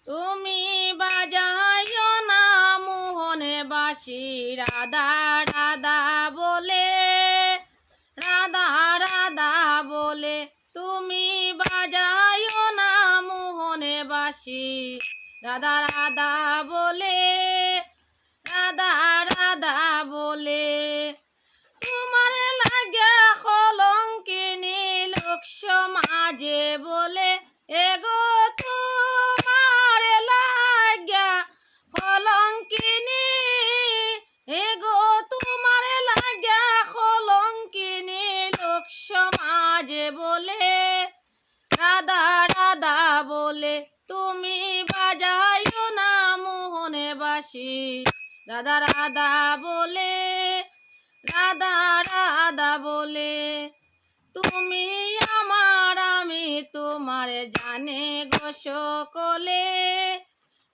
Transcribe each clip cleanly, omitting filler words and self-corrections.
তুমি বাজাইও না মোহনে বাঁশি রাধা রাধা বলে, রাধা রাধা বলে। তুমি বাজাইও না মোহনে বাঁশি রাধা রাধা বলে, রাধা রাধা বলে। তোমার লাগে কলঙ্কিনী লোক সমাজে বলে, এগো তোমার লাগিয়া কলঙ্কিনী, এগো তোমার লাগিয়া কলঙ্কিনী লোক সমাজে বলে, রাধা রাধা বলে। তুমি বাজাইও না মোহনে বাঁশি রাধা রাধা বলে, রাধা রাধা বলে। তুমি আমার আমি তোমার জানে গো সকলে,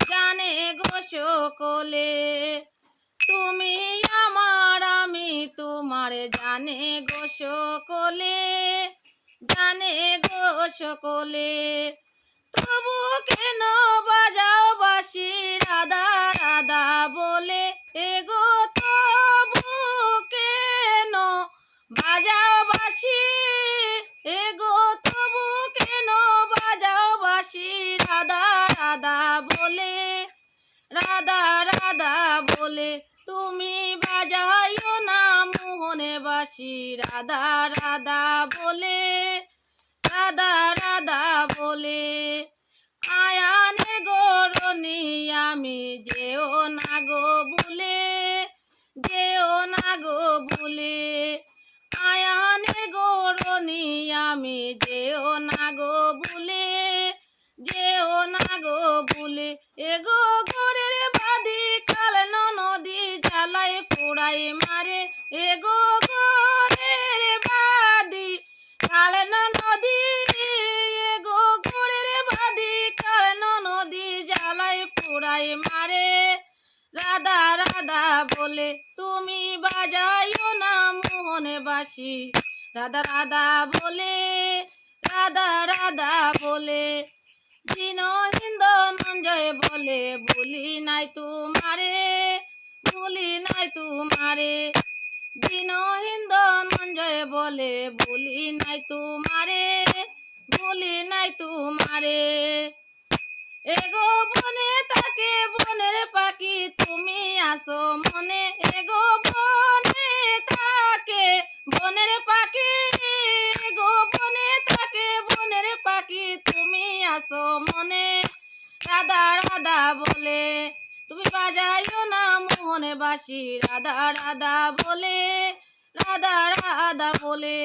জানে গো সকলে। তুমি আমার আমি তোমার জানে গো সকলে, জানে গো সকলে। তবু কেন বাজাও বাঁশি রাধা রাধা বলে, এগো তবু কেন বাজাও বাঁশি, এগো তবু কেন বাজাও বাঁশি রাধা রাধা বলে, রাধা রাধা বলে। তুমি বাজাইও না মোহনে বাঁশি রাধা রাধা বলে, রাধা রাধা বলে। আয়ানে গরনি আমি যেও না গো বলে, যেও না গো বলে। আয়ানে গরনি আমি যেও না গো বলে, যেও না গো বলে। এগো ঘরের বাদি কাল নদী জ্বালায় পোড়াই মারে, এগো ঘরের বাদি কাল নদী, এগো ঘরের বাদি কাল নদী জ্বালায় পোড়াই মারে, রাধা রাধা বলে। তুমি বাজাইও না মোহনে বাঁশি রাধা রাধা বলে, রাধা রাধা বলে। দিন হিন্দনঞ্জয় বলে, বলি নাই তোমারে, বলি নাই তোমারে। দিন হিন্দনঞ্জয় বলে, বলি নাই তোমারে, বলি নাই তোমারে। এগো বনে থাকে বনের পাখি তুমি আসো মনে, এগো বনে থাকে বনের পাখি, এগো বনে থাকে বনের পাখি তুমি আসো মনে, রাধা রাধা বলে। তুমি বাজাইও না মোহনে বাঁশি রাধা রাধা বলে, রাধা রাধা বলে।